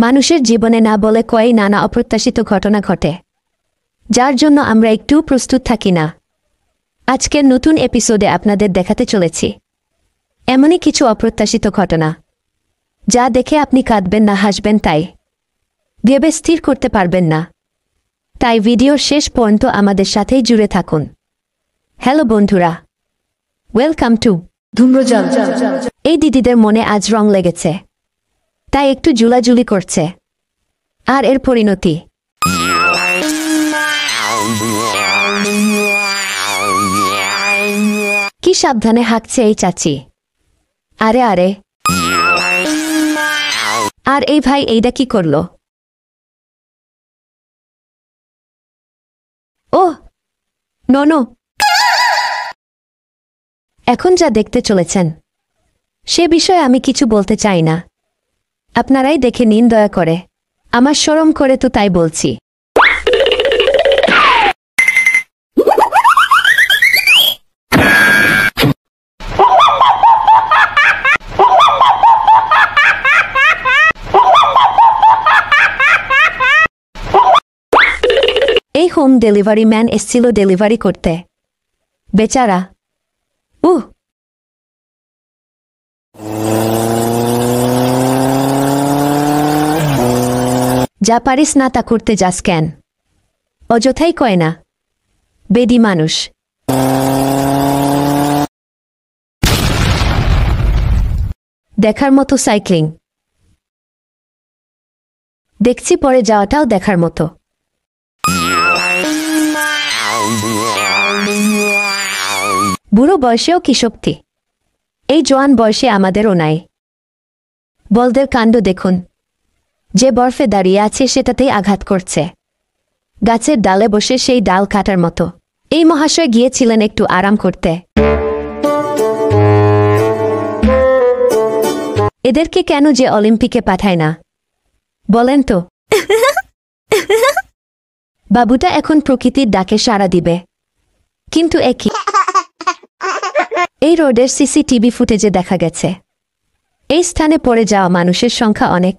মানুষের জীবনে না বলে কয়েই নানা অপ্রত্যাশিত ঘটনা ঘটে, যার জন্য আমরা একটু প্রস্তুত থাকি না। আজকের নতুন এপিসোডে আপনাদের দেখাতে চলেছি এমনই কিছু অপ্রত্যাশিত ঘটনা, যা দেখে আপনি কাঁদবেন না হাসবেন তাই ভেবে স্থির করতে পারবেন না। তাই ভিডিওর শেষ পর্যন্ত আমাদের সাথেই জুড়ে থাকুন। হ্যালো বন্ধুরা, ওয়েলকাম টু ধূম্রজাল। এই দিদিদের মনে আজ রং লেগেছে, তাই একটু জুলাজুলি করছে, আর এর পরিণতি কি সাবধানে হাঁকছে এই চাচি। আরে আরে, আর এই ভাই এইটা কি করলো? ও নো, এখন যা দেখতে চলেছেন সে বিষয়ে আমি কিছু বলতে চাই না, আপনারাই দেখে নিন দয়া করে। আমার শরম করে তো তাই বলছি। এই হোম ডেলিভারি ম্যান এসছিল ডেলিভারি করতে, বেচারা। যা পারিস না তা করতে যাস কেন? অযথাই কয় না, বেডি মানুষ। দেখার মতো সাইক্লিং, দেখছি পরে যাওয়াটাও দেখার মতো। বুড়ো বয়সেও কি শক্তি, এই জোয়ান বয়সে আমাদেরও নাই। বলদের কাণ্ড দেখুন, যে বরফে দাঁড়িয়ে আছে সেটাতেই আঘাত করছে, গাছের ডালে বসে সেই ডাল কাটার মতো। এই মহাশয় গিয়েছিলেন একটু আরাম করতে। এদেরকে কেন যে অলিম্পিকে পাঠায় না বলেন তো? বাবুটা এখন প্রকৃতির ডাকে সাড়া দিবে, কিন্তু একই এই রোডের সিসিটিভি ফুটেজে দেখা গেছে এই স্থানে পড়ে যাওয়া মানুষের সংখ্যা অনেক,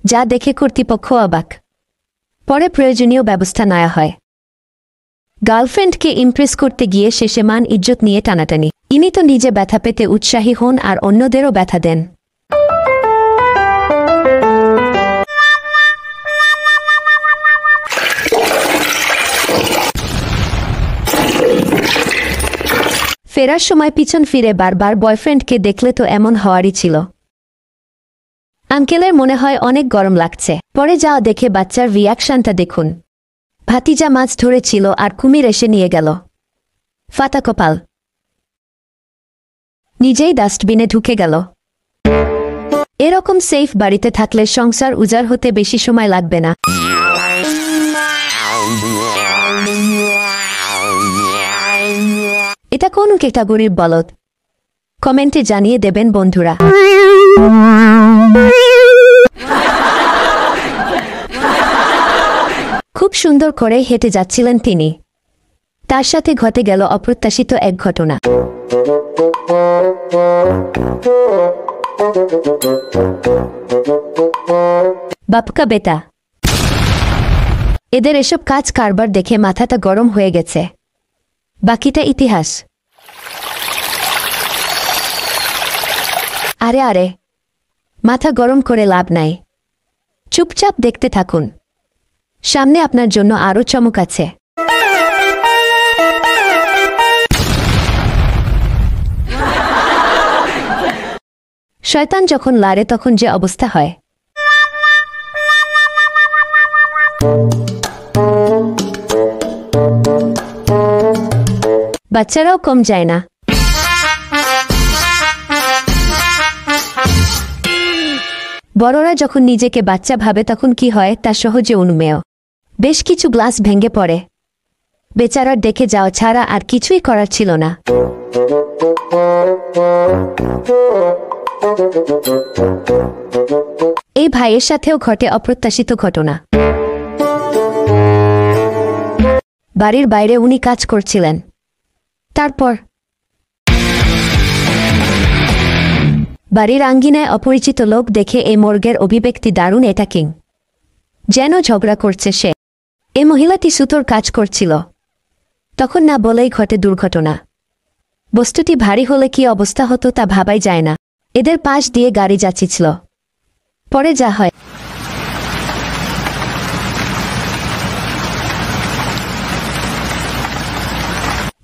যা দেখে কর্তৃপক্ষ অবাক। পরে প্রয়োজনীয় ব্যবস্থা নেওয়া হয়। গার্লফ্রেন্ডকে ইমপ্রেস করতে গিয়ে শেষে মান ইজ্জত নিয়ে টানাটানি। ইনি তো নিজে ব্যথা পেতে উৎসাহী হন আর অন্যদেরও ব্যথা দেন। ফেরার সময় পিছন ফিরে বারবার বয়ফ্রেন্ডকে দেখলে তো এমন হওয়ারই ছিল। আঙ্কেলের মনে হয় অনেক গরম লাগছে। পরে যাওয়া দেখে বাচ্চার রিয়াকশনটা দেখুন। ভাতিজা মাছ ধরেছিল আর কুমির এসে নিয়ে গেল। ফাটা কপাল, নিজেই ডাস্টবিনে ঢুকে গেল। এরকম সেফ বাড়িতে থাকলে সংসার উজাড় হতে বেশি সময় লাগবে না। এটা কোন ক্যাটাগরির বলদ? কমেন্টে জানিয়ে দেবেন বন্ধুরা। খুব সুন্দর করে হেঁটে যাচ্ছিলেন তিনি, তার সাথে ঘটে গেল অপ্রত্যাশিত এক ঘটনা। বাপকা বেটা, এদের এসব কাজ কারবার দেখে মাথাটা গরম হয়ে গেছে, বাকিটা ইতিহাস। আরে আরে, মাথা গরম করে লাভ নাই, চুপচাপ দেখতে থাকুন, সামনে আপনার জন্য আরও চমক আছে। শয়তান যখন লাড়ে তখন যে অবস্থা হয়। বাচ্চারাও কম যায় না। বড়রা যখন নিজেকে বাচ্চা ভাবে তখন কি হয় তা সহজে অনুমেয়। বেশ কিছু গ্লাস ভেঙে পড়ে। বেচারার দেখে যাওয়া ছাড়া আর কিছুই করার ছিল না। এই ভাইয়ের সাথেও ঘটে অপ্রত্যাশিত ঘটনা। বাড়ির বাইরে উনি কাজ করছিলেন। তারপর বাড়ির আঙ্গিনায় অপরিচিত লোক দেখে এই মর্গের অভিব্যক্তি দারুণ, এটা কিং যেন ঝগড়া করছে সে। এ মহিলাটি সুতোর কাজ করছিল, তখন না বলেই ঘটে দুর্ঘটনা। বস্তুটি ভারী হলে কি অবস্থা হতো তা ভাবাই যায় না। এদের পাশ দিয়ে গাড়ি যাচ্ছিল। পরে যা হয়,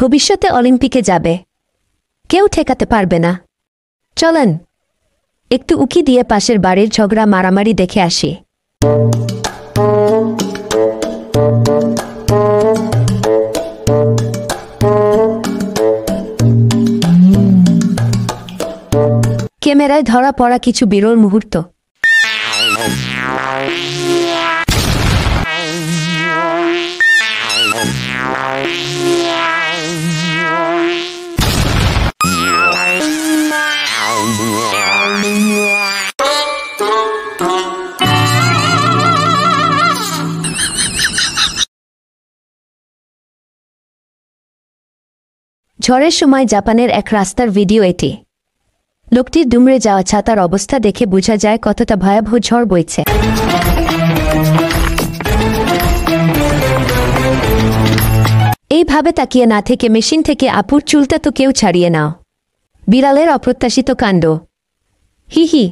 ভবিষ্যতে অলিম্পিকে যাবে, কেউ ঠেকাতে পারবে না। চলেন একটু উকি দিয়ে পাশের বাড়ির ঝগড়া মারামারি দেখে আসি। ক্যামেরায় ধরা পড়া কিছু বিরল মুহূর্ত। ঝড়ের সময় জাপানের এক রাস্তার ভিডিও এটি। লোকটির দুমড়ে যাওয়া ছাতার অবস্থা দেখে বোঝা যায় কতটা ভয়াবহ ঝড় বইছে। এইভাবে তাকিয়ে না থেকে মেশিন থেকে আপুর চুলটা তো কেউ ছাড়িয়ে নাও। বিড়ালের অপ্রত্যাশিত কাণ্ড। হি হি।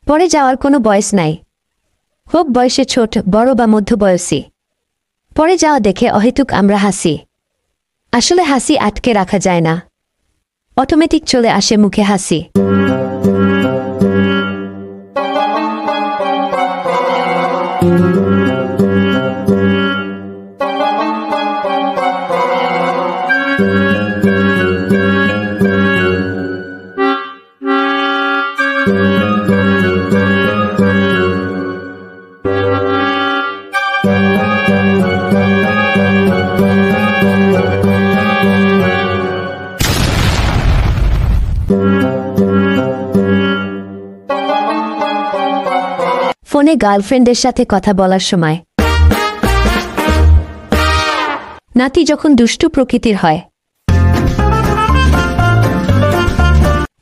পরে যাওয়ার কোনো বয়স নাই, হোক বয়সে ছোট বড় বা মধ্যবয়সী। পরে যাওয়া দেখে অহেতুক আমরা হাসি। আসলে হাসি আটকে রাখা যায় না, অটোমেটিক চলে আসে মুখে হাসি। ফোনে গার্লফ্রেন্ডের সাথে কথা বলার সময় নাতি যখন দুষ্টু প্রকৃতির হয়,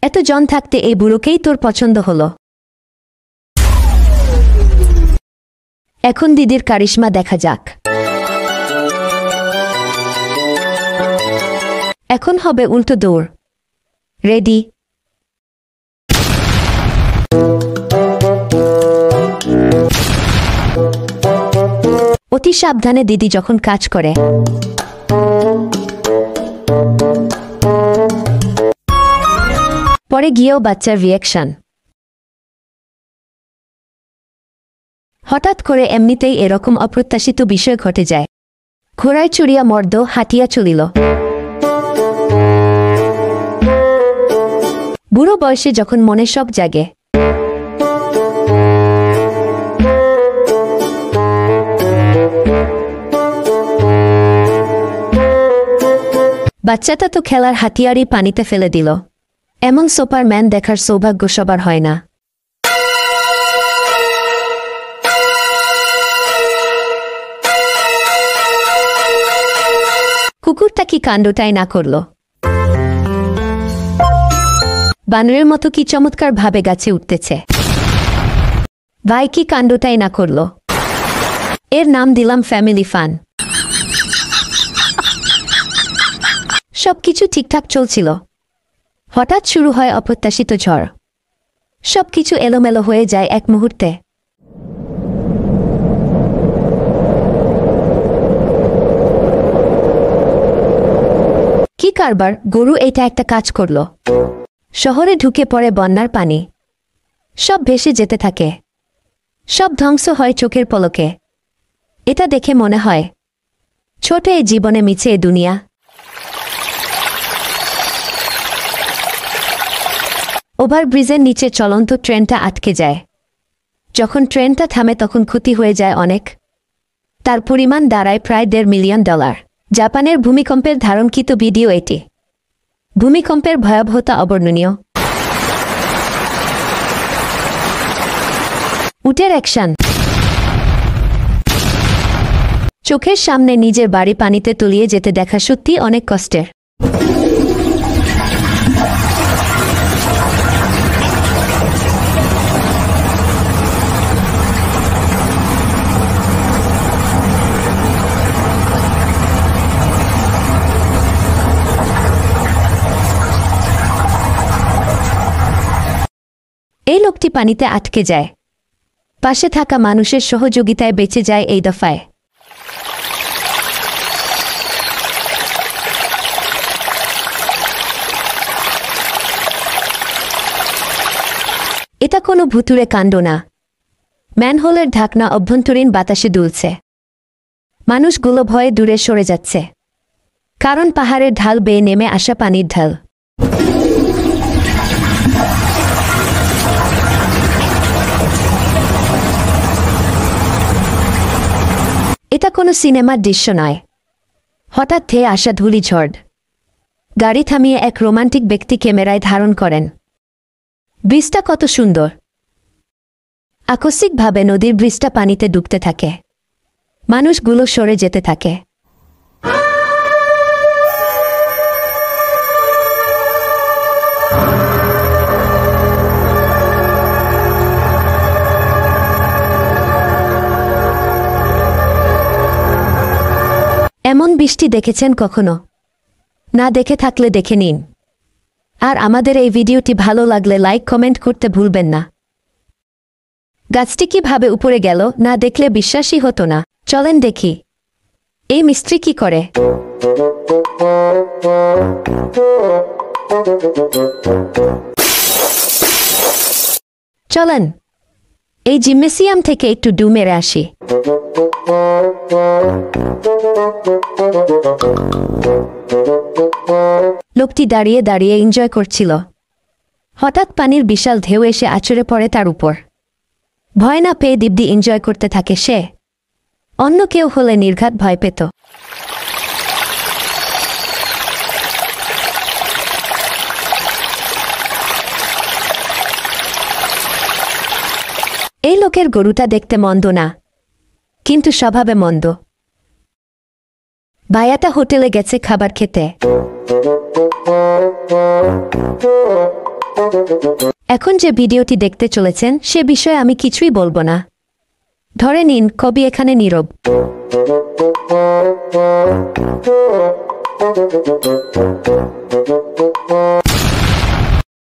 এত জন থাকতে এই বুড়োকেই তোর পছন্দ হলো। এখন দিদির কারিশমা দেখা যাক। এখন হবে উল্টো দৌড়। রেডি? অতি সাবধানে দিদি যখন কাজ করে, পরে গিয়েও বাচ্চার রিয়াকশন। হঠাৎ করে এমনিতেই এরকম অপ্রত্যাশিত বিষয় ঘটে যায়। ঘোড়ায় চড়িয়া মর্দ হাঁটিয়া চলিল। বুড়ো বয়সে যখন মনে সব জাগে, বাচ্চাটা তো খেলার হাতিয়ারই পানিতে ফেলে দিল। এমন সুপারম্যান দেখার সৌভাগ্য সবার হয় না। কুকুরটা কি কাণ্ডটাই না করল। বানরের মতো কি চমৎকার ভাবে গাছে উঠতেছে। ভাই কি কাণ্ডটাই না করল। এর নাম দিলাম ফ্যামিলি ফান। সবকিছু ঠিকঠাক চলছিল, হঠাৎ শুরু হয় অপ্রত্যাশিত ঝড়। সবকিছু এলোমেলো হয়ে যায় এক মুহূর্তে। কি কারবার, গরু এটা একটা কাজ করল। শহরে ঢুকে পড়ে বন্যার পানি, সব ভেসে যেতে থাকে, সব ধ্বংস হয় চোখের পলকে। এটা দেখে মনে হয় ছোট এই জীবনে মিছে এ দুনিয়া। ওভারব্রিজের নিচে চলন্ত ট্রেনটা আটকে যায়। যখন ট্রেনটা থামে তখন ক্ষতি হয়ে যায় অনেক। তার পরিমাণ দাঁড়ায় প্রায় $1.5 মিলিয়ন। জাপানের ভূমিকম্পের ধারণকৃত ভিডিও এটি। ভূমিকম্পের ভয়াবহতা অবর্ণনীয়। উটের অ্যাকশন। চোখের সামনে নিজের বাড়ি পানিতে তলিয়ে যেতে দেখা সত্যি অনেক কষ্টের। এই লোকটি পানিতে আটকে যায়। পাশে থাকা মানুষের সহযোগিতায় বেঁচে যায় এই দফায়। এটা কোনো ভুতুড়ে কাণ্ড না। ম্যানহোলের ঢাকনা অভ্যন্তরীণ বাতাসে দুলছে। মানুষগুলো ভয়ে দূরে সরে যাচ্ছে, কারণ পাহাড়ের ঢাল বেয়ে নেমে আসা পানির ঢাল। এটা কোনো সিনেমার দৃশ্য নয়। হঠাৎ ধেয়ে আসা ধূলিঝড়। গাড়ি থামিয়ে এক রোমান্টিক ব্যক্তি ক্যামেরায় ধারণ করেন। ব্রিজটা কত সুন্দর। আকস্মিকভাবে নদীর ব্রিজটা পানিতে ডুবতে থাকে। মানুষগুলো সরে যেতে থাকে। এমন বৃষ্টি দেখেছেন কখনো? না দেখে থাকলে দেখে নিন। আর আমাদের এই ভিডিওটি ভালো লাগলে লাইক কমেন্ট করতে ভুলবেন না। গাছটি কিভাবে উপরে গেল না দেখলে বিশ্বাসই হতো না। চলেন দেখি এই মিস্ত্রি কি করে। চলেন এই জিমনেসিয়াম থেকে একটু ডু মেরে আসি। লোকটি দাঁড়িয়ে দাঁড়িয়ে এনজয় করছিল। হঠাৎ পানির বিশাল ঢেউ এসে আছড়ে পড়ে তার উপর। ভয় না পেয়ে দিব্যি এনজয় করতে থাকে সে। অন্য কেউ হলে নির্ঘাত ভয় পেত। এই লোকের গরুটা দেখতে মন্দ না, কিন্তু স্বভাবে মন্দ। ভাইয়াটা হোটেলে গেছে খাবার খেতে। এখন যে ভিডিওটি দেখতে চলেছেন সে বিষয়ে আমি কিছুই বলবো না। ধরে নিন কবি এখানে নীরব।